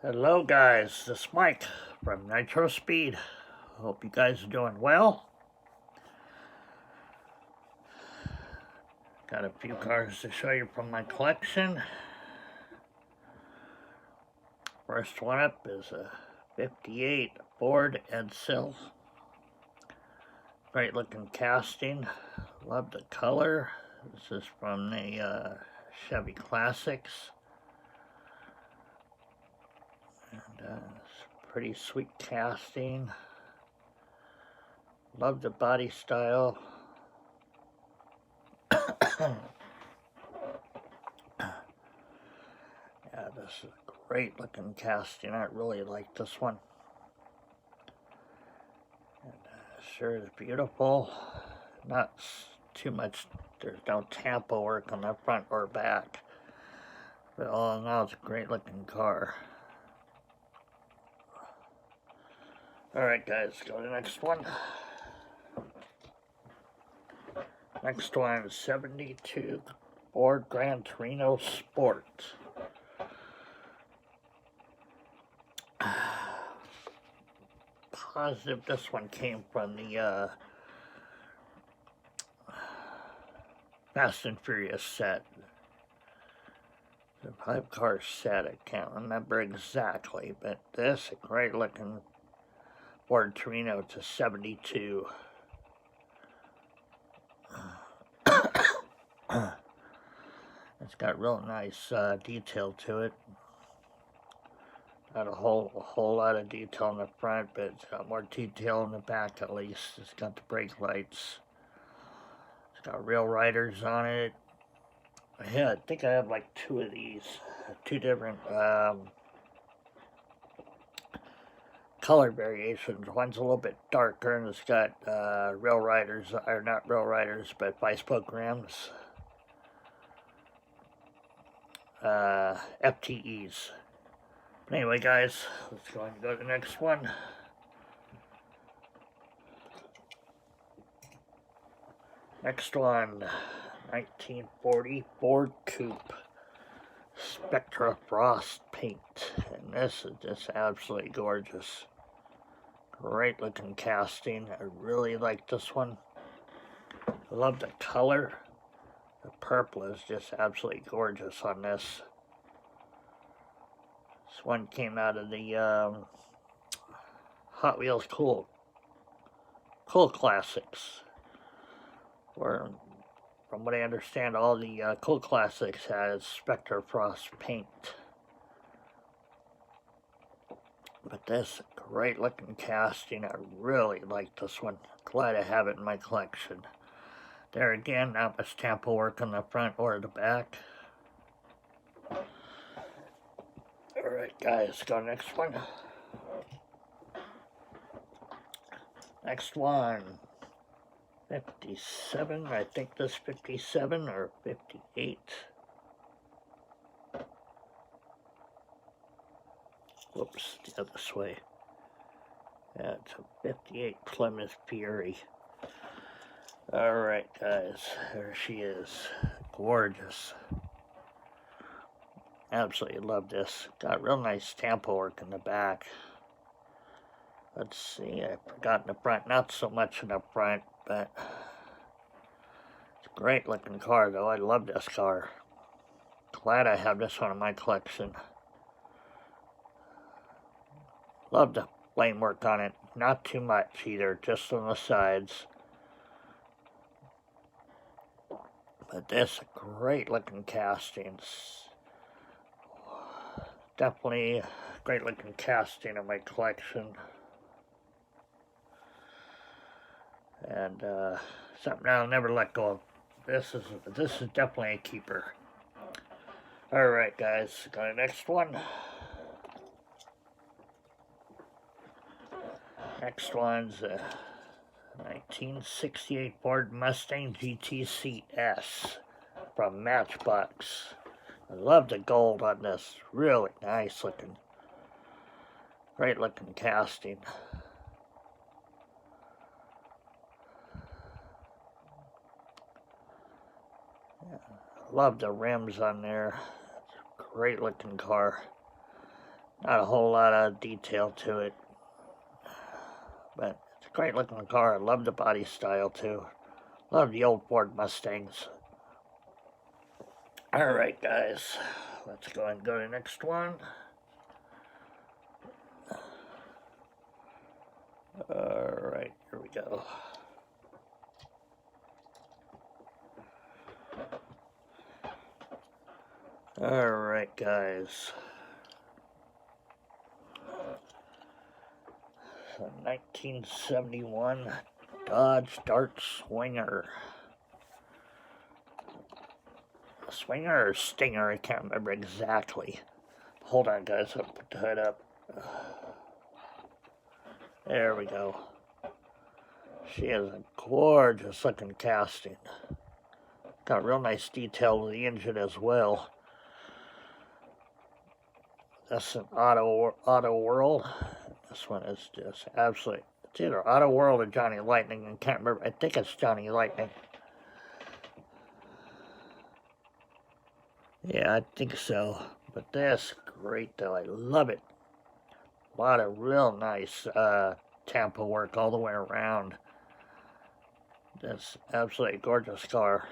Hello guys, this is Mike from Nitro Speed. Hope you guys are doing well. Got a few cars to show you from my collection. First one up is a 58 Ford Edsel. Great looking casting. Love the color. This is from the Chevy Classics. And it's pretty sweet casting. Love the body style. Yeah, this is a great looking casting. I really like this one. And sure is beautiful. Not too much, there's no tampo work on the front or back. But all in all, it's a great looking car. Alright guys, go to the next one. Next one is 72 Ford Gran Torino Sport. Positive this one came from the Fast and Furious set. The 5-car set, I can't remember exactly, but this, a great looking Ford Torino to 72. It's got real nice detail to it. Not a whole lot of detail in the front, but it's got more detail in the back at least. It's got the brake lights. It's got real riders on it. Yeah, I think I have like two of these. Two different color variations. One's a little bit darker and it's got real riders, or not real riders, but 5-spoke rims. FTEs. But anyway, guys, let's go and go to the next one. Next one, 1940 Ford Coupe Spectra Frost paint. And this is just absolutely gorgeous. Great looking casting. I really like this one. I love the color. The purple is just absolutely gorgeous on this. This one came out of the Hot Wheels Cool Classics. Where, from what I understand, all the Cool Classics has Spectra Frost paint. But this, great looking casting. I really like this one. Glad I have it in my collection. There again, not much tampo work on the front or the back. Alright guys, go next one. Next one. 57, I think this 57 or 58. Whoops, the other way. Yeah, it's a 58 Plymouth Fury. Alright guys, there she is. Gorgeous. Absolutely love this. Got real nice tampo work in the back. Let's see, I forgot in the front. Not so much in the front, but it's a great looking car though. I love this car. Glad I have this one in my collection. Love the flame work on it. Not too much either, just on the sides. But this, great looking castings. Definitely great looking casting in my collection. And something I'll never let go of. This is definitely a keeper. Alright guys, go to the next one. Next one's a 1968 Ford Mustang GT S from Matchbox. I love the gold on this. Really nice looking. Great looking casting. Love the rims on there. Great looking car. Not a whole lot of detail to it, but it's a great looking car. I love the body style too. Love the old Ford Mustangs. Alright guys, let's go and go to the next one. Alright, here we go. Alright guys. So 1971 Dodge Dart Swinger. Swinger or Stinger, I can't remember exactly. Hold on guys, I'll put the hood up. There we go. She is a gorgeous looking casting. Got real nice detail to the engine as well. That's an Auto World. This one is just absolutely, it's either Auto World or Johnny Lightning. I can't remember. I think it's Johnny Lightning. Yeah, I think so. But that's great though. I love it. A lot of real nice Tampa work all the way around. That's absolutely gorgeous car.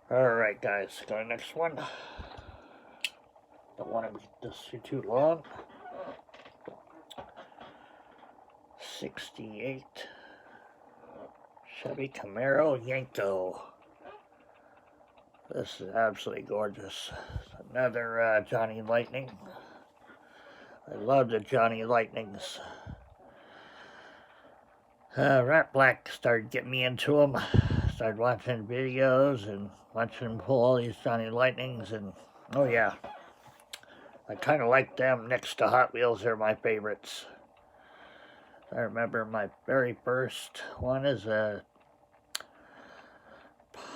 Alright guys, go to the next one. Don't want to make this too long. 68 Chevy Camaro Yanko. This is absolutely gorgeous. Another Johnny Lightning. I love the Johnny Lightnings. Rat Black started getting me into them. Started watching videos and watching him pull all these Johnny Lightnings, and oh yeah, I kind of like them next to Hot Wheels. They're my favorites. I remember my very first one is a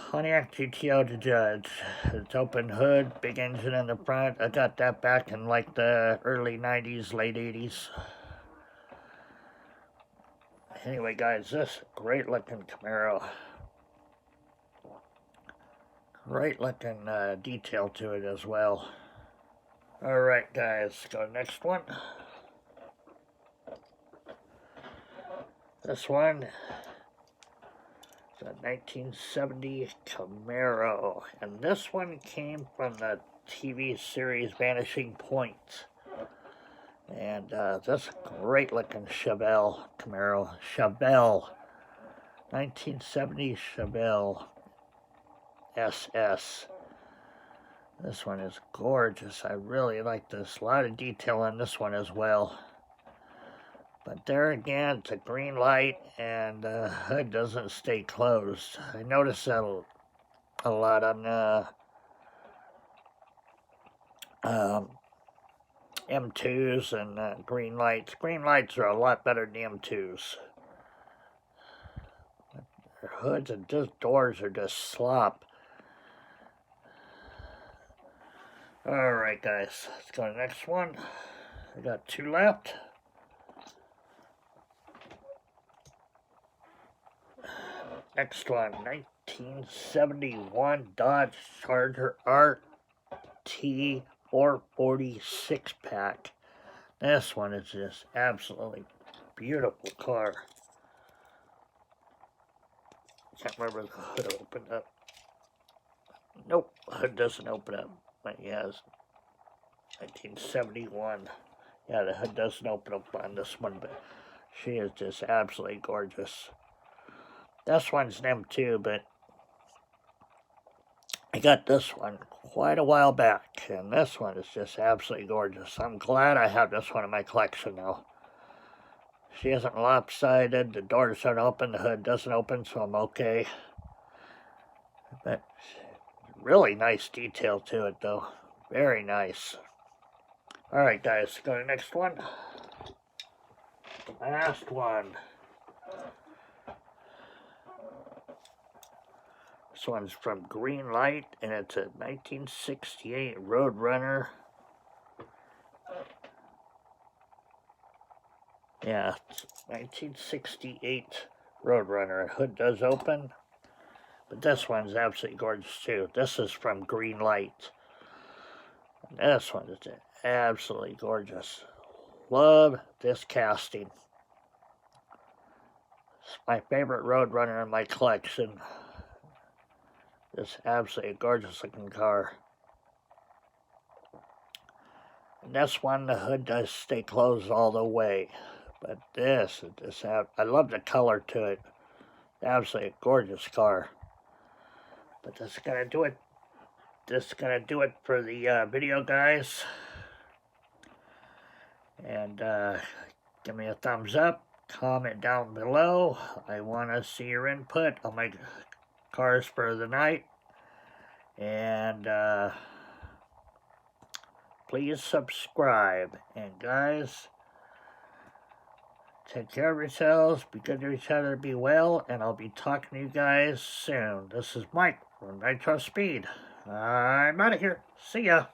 Pontiac GTO to Judge. It's open hood, big engine in the front. I got that back in like the early 90s, late 80s. Anyway guys, this great looking Camaro. Great looking detail to it as well. Alright guys, go to the next one. This one is a 1970 Camaro. And this one came from the TV series Vanishing Point. And this great looking Chevelle Camaro. Chevelle. 1970 Chevelle SS. This one is gorgeous. I really like this. A lot of detail on this one as well. But there again, it's a green light and the hood doesn't stay closed. I noticed that a lot on M2s and green lights. Green lights are a lot better than M2s. Their hoods and just doors are just slop. Alright guys, let's go to the next one. I got two left. Next one, 1971 Dodge Charger RT 446 pack. This one is just absolutely beautiful car. Can't remember if the hood opened up. Nope, the hood doesn't open up. But yeah, it's 1971. Yeah, the hood doesn't open up on this one, but she is just absolutely gorgeous. This one's an M2, but I got this one quite a while back, and this one is just absolutely gorgeous. I'm glad I have this one in my collection now. She isn't lopsided, the doors don't open, the hood doesn't open, so I'm okay. But really nice detail to it, though. Very nice. Alright, guys, go to the next one. Last one. This one's from Greenlight, and it's a 1968 Roadrunner. Yeah, it's 1968 Roadrunner. Hood does open, but this one's absolutely gorgeous too. This is from Greenlight. This one is absolutely gorgeous. Love this casting. It's my favorite Roadrunner in my collection. This absolutely gorgeous looking car. And this one, the hood does stay closed all the way. But this I love the color to it. Absolutely gorgeous car. But that's gonna do it. This is gonna do it for the video, guys. And give me a thumbs up. Comment down below. I want to see your input on my cars for the night. And please subscribe. And guys, take care of yourselves. Be good to each other. Be well. And I'll be talking to you guys soon. This is Mike from Nitro Speed. I'm out of here. See ya.